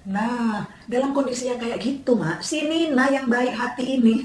Nah, dalam kondisi yang kayak gitu, Mak, si Nina yang baik hati ini,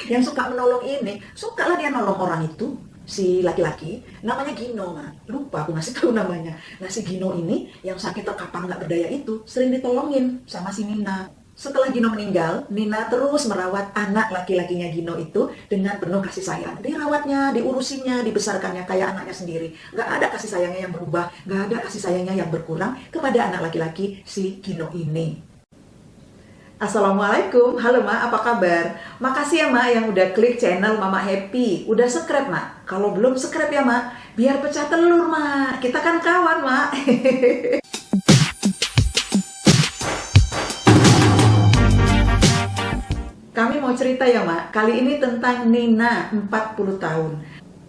yang suka menolong ini, sukalah dia nolong orang itu, si laki-laki, namanya Gino, Mak. Lupa aku ngasih tahu namanya. Nah, si Gino ini yang sakit terkapar nggak berdaya itu, sering ditolongin sama si Nina. Setelah Gino meninggal, Nina terus merawat anak laki-lakinya Gino itu dengan penuh kasih sayang. Dirawatnya, diurusinya, dibesarkannya kayak anaknya sendiri. Gak ada kasih sayangnya yang berubah, gak ada kasih sayangnya yang berkurang kepada anak laki-laki si Gino ini. Assalamualaikum, halo Ma, apa kabar? Makasih ya Ma yang udah klik channel Mama Happy. Udah subscribe Ma? Kalau belum subscribe ya Ma, biar pecah telur Ma. Kita kan kawan Ma. Kami mau cerita ya Mak, kali ini tentang Nina 40 tahun.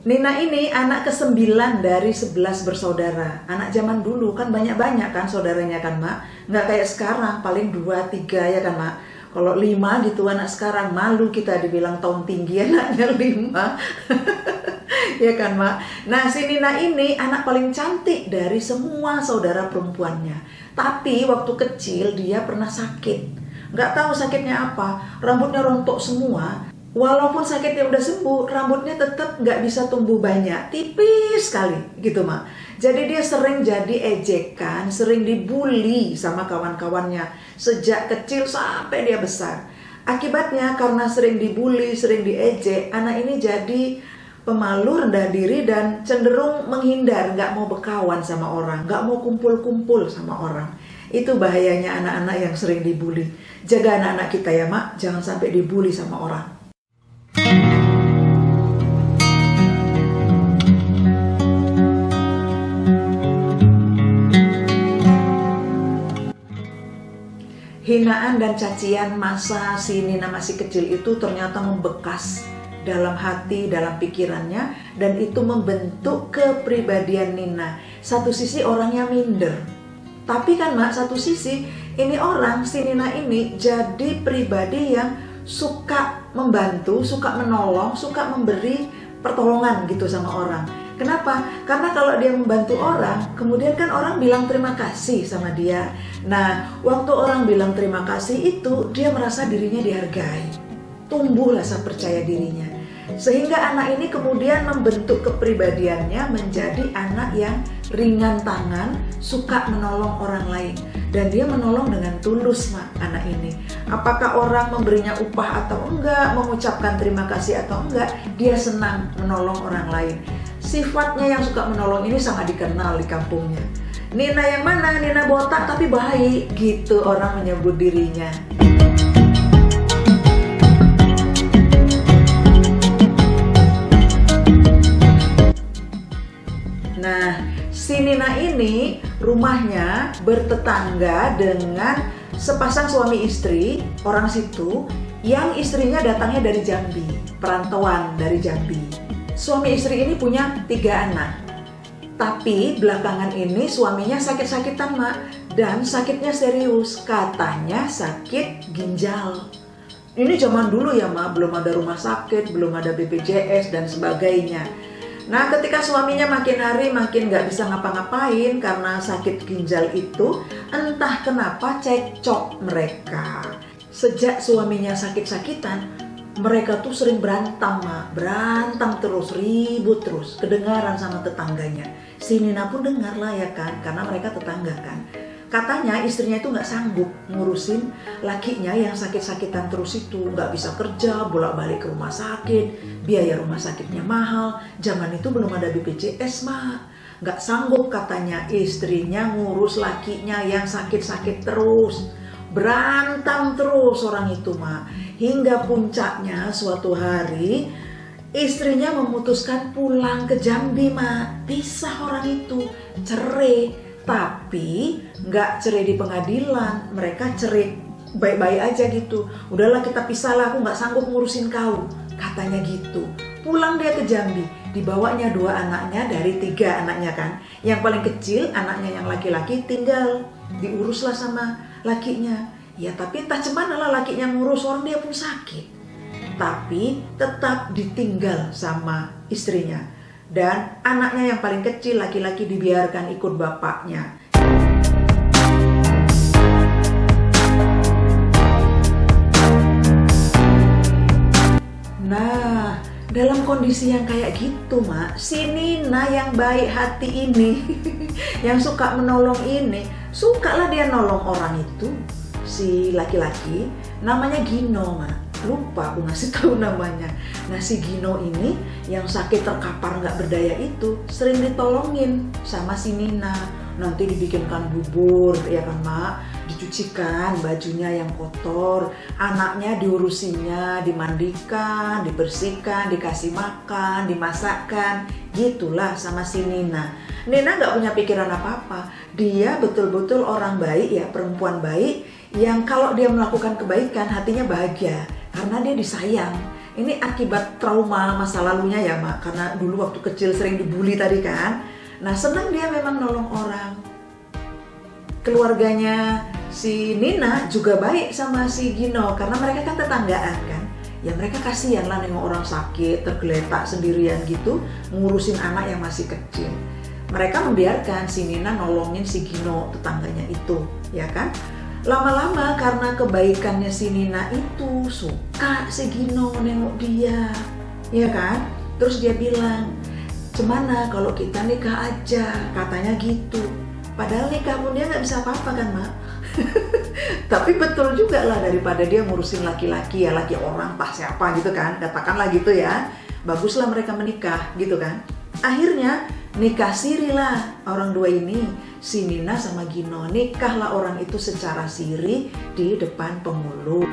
Nina ini anak ke-9 dari 11 bersaudara. Anak zaman dulu kan banyak-banyak kan saudaranya kan Mak. Nggak kayak sekarang, paling 2-3 ya kan Mak. Kalau 5 gitu anak sekarang, malu kita dibilang tahun tinggi anaknya 5. Ya kan Mak. Nah si Nina ini anak paling cantik dari semua saudara perempuannya. Tapi waktu kecil dia pernah sakit. Nggak tahu sakitnya apa, rambutnya rontok semua. Walaupun sakitnya udah sembuh, rambutnya tetap nggak bisa tumbuh banyak, tipis sekali gitu Mak. Jadi dia sering jadi ejekan, sering dibully sama kawan-kawannya sejak kecil sampai dia besar. Akibatnya karena sering dibully, sering diejek, anak ini jadi pemalu, rendah diri, dan cenderung menghindar, nggak mau berkawan sama orang, nggak mau kumpul-kumpul sama orang. Itu bahayanya anak-anak yang sering dibully. Jaga anak-anak kita ya Mak, jangan sampai dibully sama orang. Hinaan dan cacian masa si Nina masih kecil itu ternyata membekas dalam hati, dalam pikirannya, dan itu membentuk kepribadian Nina. Satu sisi orangnya minder, tapi kan Mak, satu sisi ini orang, si Nina ini jadi pribadi yang suka membantu, suka menolong, suka memberi pertolongan gitu sama orang. Kenapa? Karena kalau dia membantu orang, kemudian kan orang bilang terima kasih sama dia. Nah, waktu orang bilang terima kasih itu, dia merasa dirinya dihargai. Tumbuh rasa percaya dirinya. Sehingga anak ini kemudian membentuk kepribadiannya menjadi anak yang ringan tangan, suka menolong orang lain. Dan dia menolong dengan tulus Mak, anak ini. Apakah orang memberinya upah atau enggak, mengucapkan terima kasih atau enggak, dia senang menolong orang lain. Sifatnya yang suka menolong ini sangat dikenal di kampungnya. Nina yang mana? Nina botak tapi baik, gitu orang menyebut dirinya. Nah, si Nina ini rumahnya bertetangga dengan sepasang suami istri orang situ yang istrinya datangnya dari Jambi, perantauan dari Jambi. Suami istri ini punya 3 anak. Tapi belakangan ini suaminya sakit-sakitan Mak, dan sakitnya serius, katanya sakit ginjal. Ini zaman dulu ya Mak, belum ada rumah sakit, belum ada BPJS dan sebagainya. Nah ketika suaminya makin hari makin gak bisa ngapa-ngapain karena sakit ginjal itu, entah kenapa cekcok mereka. Sejak suaminya sakit-sakitan, mereka tuh sering berantem Mak, berantem terus, ribut terus, kedengaran sama tetangganya. Si Nina pun dengar lah ya kan, karena mereka tetangga kan. Katanya istrinya itu gak sanggup ngurusin lakinya yang sakit-sakitan terus itu. Gak bisa kerja, bolak-balik ke rumah sakit, biaya rumah sakitnya mahal. Zaman itu belum ada BPJS Mak. Gak sanggup katanya istrinya ngurus lakinya yang sakit-sakit terus. Berantem terus orang itu Mak. Hingga puncaknya suatu hari istrinya memutuskan pulang ke Jambi Mak. Pisah orang itu, cerai. Tapi nggak cerai di pengadilan, mereka cerai baik-baik aja gitu. Udahlah kita pisah lah, aku nggak sanggup ngurusin kau, katanya gitu. Pulang dia ke Jambi, dibawanya 2 anaknya dari 3 anaknya kan. Yang paling kecil anaknya yang laki-laki tinggal, diuruslah sama lakinya. Ya tapi entah cemana lah lakinya ngurus, orang dia pun sakit. Tapi tetap ditinggal sama istrinya. Dan anaknya yang paling kecil laki-laki dibiarkan ikut bapaknya. kondisi yang kayak gitu, Mak, si Nina yang baik hati ini, yang suka menolong ini, sukalah dia nolong orang itu, si laki-laki, namanya Gino, Mak. Lupa aku ngasih tahu namanya. Nah, si Gino ini yang sakit terkapar nggak berdaya itu sering ditolongin sama si Nina. Nanti dibikinkan bubur, ya kan, Mak? Dicucikan bajunya yang kotor, anaknya diurusinya, dimandikan, dibersihkan, dikasih makan, dimasakkan, gitulah sama si Nina. Nina nggak punya pikiran apa-apa. Dia betul-betul orang baik ya, perempuan baik yang kalau dia melakukan kebaikan hatinya bahagia karena dia disayang. Ini akibat trauma masa lalunya ya, Mak, karena dulu waktu kecil sering dibully tadi kan. Nah, senang dia memang nolong orang. Keluarganya si Nina juga baik sama si Gino karena mereka kan tetanggaan kan. Ya mereka kasihan lah nengok orang sakit, tergeletak sendirian gitu, ngurusin anak yang masih kecil. Mereka membiarkan si Nina nolongin si Gino, tetangganya itu, ya kan? Lama-lama karena kebaikannya si Nina itu, suka si Gino nengok dia, ya kan? Terus dia bilang, "Gimana kalau kita nikah aja?" Katanya gitu. Padahal nikah pun dia nggak bisa apa-apa kan, Mak? Tapi betul juga lah, daripada dia ngurusin laki-laki ya, laki orang pas siapa gitu kan, katakanlah gitu ya. Baguslah mereka menikah gitu kan. Akhirnya nikah siri lah orang dua ini, si Nina sama Gino. Nikahlah orang itu secara siri di depan penghulu.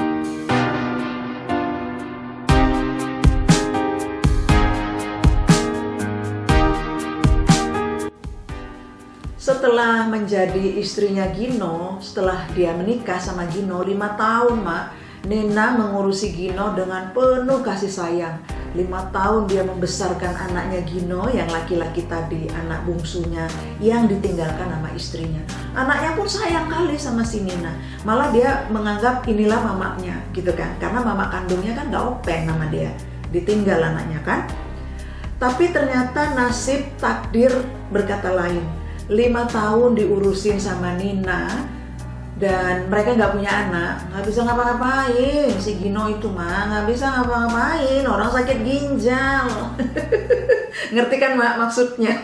Setelah menjadi istrinya Gino, setelah dia menikah sama Gino 5 tahun, Mak, Nina mengurusi Gino dengan penuh kasih sayang. 5 tahun dia membesarkan anaknya Gino yang laki-laki tadi, anak bungsunya yang ditinggalkan sama istrinya. Anaknya pun sayang kali sama si Nina. Malah dia menganggap inilah mamanya gitu kan. Karena mama kandungnya kan gak open sama dia. Ditinggal anaknya kan. Tapi ternyata nasib takdir berkata lain. 5 tahun diurusin sama Nina dan mereka nggak punya anak, nggak bisa ngapa-ngapain. Si Gino itu mah nggak bisa ngapa-ngapain, orang sakit ginjal. Ngerti kan, Mak, maksudnya?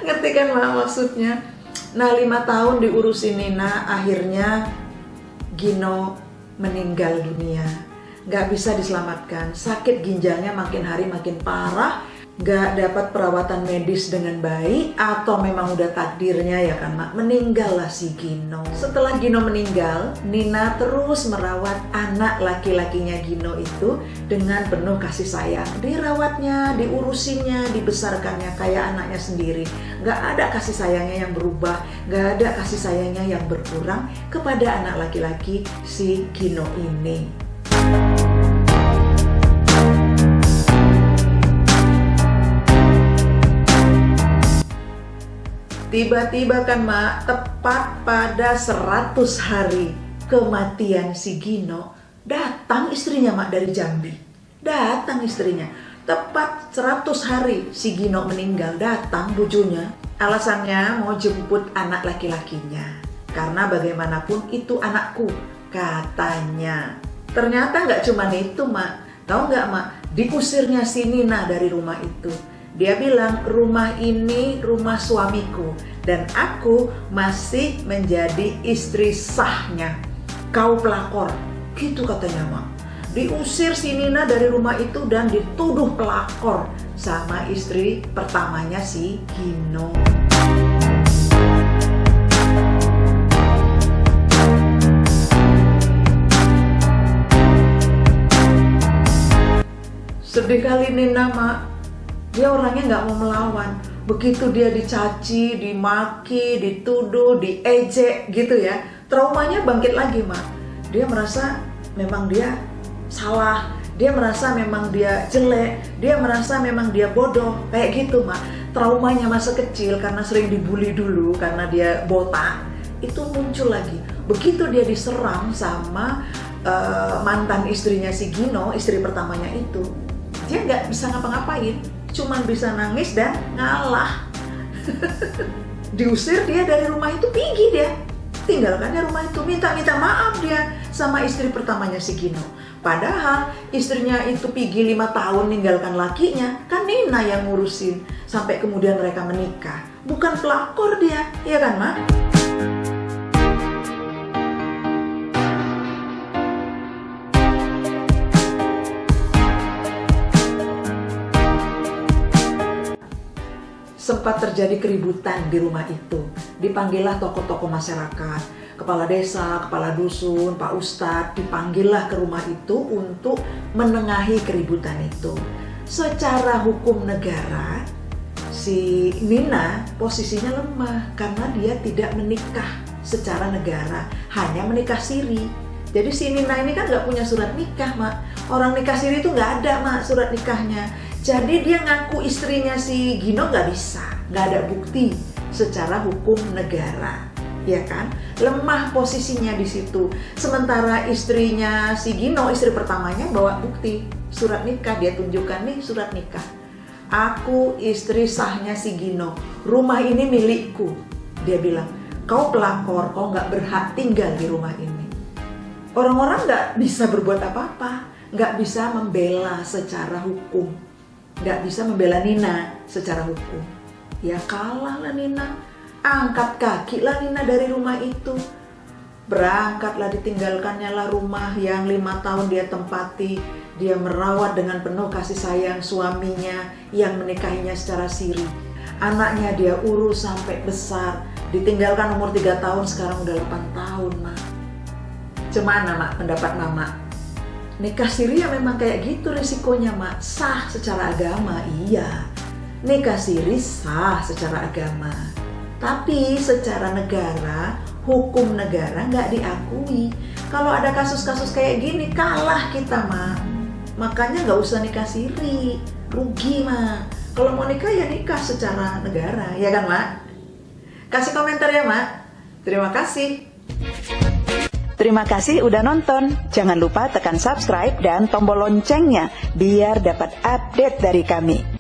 Ngerti kan, Mak, maksudnya? Nah, 5 tahun diurusin Nina, akhirnya Gino meninggal dunia. Nggak bisa diselamatkan, sakit ginjalnya makin hari makin parah, nggak dapat perawatan medis dengan baik, atau memang udah takdirnya ya kan, Mak, meninggal lah si Gino. Setelah Gino meninggal, Nina terus merawat anak laki-lakinya Gino itu dengan penuh kasih sayang. Dirawatnya, diurusinnya, dibesarkannya kayak anaknya sendiri. Nggak ada kasih sayangnya yang berubah, nggak ada kasih sayangnya yang berkurang kepada anak laki-laki si Gino ini. Tiba-tiba kan, Mak, tepat pada 100 hari kematian si Gino, datang istrinya, Mak, dari Jambi. Datang istrinya. Tepat 100 hari si Gino meninggal, datang bujunya. Alasannya mau jemput anak laki-lakinya. Karena bagaimanapun itu anakku, katanya. Ternyata nggak cuma itu, Mak. Tahu nggak, Mak? Diusirnya si Nina dari rumah itu. Dia bilang, rumah ini rumah suamiku dan aku masih menjadi istri sahnya. Kau pelakor, gitu katanya, Mak. Diusir si Nina dari rumah itu dan dituduh pelakor sama istri pertamanya si Gino. Sedih kali Nina, Mak. Dia orangnya nggak mau melawan. Begitu dia dicaci, dimaki, dituduh, diejek gitu ya, traumanya bangkit lagi, Mak. Dia merasa memang dia salah, dia merasa memang dia jelek, dia merasa memang dia bodoh, kayak gitu, Mak. Traumanya masa kecil karena sering dibully dulu, karena dia botak, itu muncul lagi. Begitu dia diserang sama mantan istrinya si Gino, istri pertamanya itu, dia nggak bisa ngapa-ngapain, cuman bisa nangis dan ngalah. Diusir dia dari rumah itu, pergi dia. tinggalkannya rumah itu, minta maaf dia sama istri pertamanya si Gino. Padahal istrinya itu pergi 5 tahun ninggalkan lakinya, kan Nina yang ngurusin sampai kemudian mereka menikah. Bukan pelakor dia, ya kan Mak? Sempat terjadi keributan di rumah itu. Dipanggillah tokoh-tokoh masyarakat, kepala desa, kepala dusun, Pak Ustadz, dipanggillah ke rumah itu untuk menengahi keributan itu. Secara hukum negara, si Nina posisinya lemah karena dia tidak menikah secara negara, hanya menikah siri. Jadi si Nina ini kan nggak punya surat nikah, Mak. Orang nikah siri itu nggak ada, Mak, surat nikahnya. Jadi dia ngaku istrinya si Gino nggak bisa, nggak ada bukti secara hukum negara, ya kan? Lemah posisinya di situ. Sementara istrinya si Gino, istri pertamanya bawa bukti surat nikah, dia tunjukkan nih surat nikah. Aku istri sahnya si Gino, rumah ini milikku. Dia bilang, kau pelakor, kau nggak berhak tinggal di rumah ini. Orang-orang nggak bisa berbuat apa-apa, nggak bisa membela secara hukum. Nggak bisa membela Nina secara hukum. Ya kalah lah Nina, angkat kaki lah Nina dari rumah itu. Berangkatlah, ditinggalkannya lah rumah yang 5 tahun dia tempati. Dia merawat dengan penuh kasih sayang suaminya yang menikahinya secara siri. Anaknya dia urus sampai besar. Ditinggalkan umur 3 tahun, sekarang udah 8 tahun, Mak. Gimana, Mak, pendapat Mama? Nikah siri ya memang kayak gitu risikonya, Mak. Sah secara agama, iya. Nikah siri sah secara agama. Tapi secara negara, hukum negara nggak diakui. Kalau ada kasus-kasus kayak gini, kalah kita, Mak. Makanya nggak usah nikah siri. Rugi, Mak. Kalau mau nikah ya nikah secara negara, ya kan, Mak? Kasih komentar ya, Mak. Terima kasih. Terima kasih udah nonton. Jangan lupa tekan subscribe dan tombol loncengnya biar dapat update dari kami.